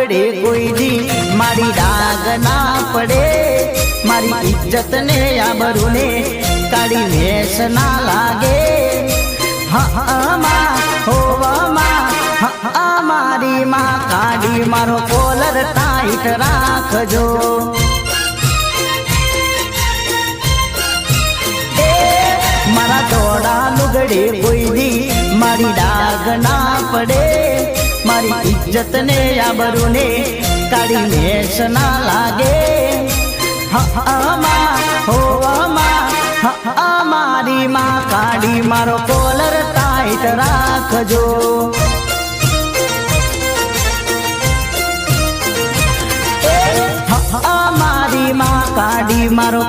લુગડે કોઈ દી મારી ડાગ ના પડે, મારી ઇજ્જત ને આબરૂ ને કાળી વેશ ના લાગે. મારી માં કાઢી મારો કોલર ટાઈટ રાખજો. મારા દોડા લુગડે કોઈ દી મારી ડાગ ના પડે, મારી ઇજ્જત ને આબરૂ ને કાળી વેશ ના લાગે. મારી માં કાઢી મારો કોલર ટાઈટ રાખજો. મારી માં કાઢી મારો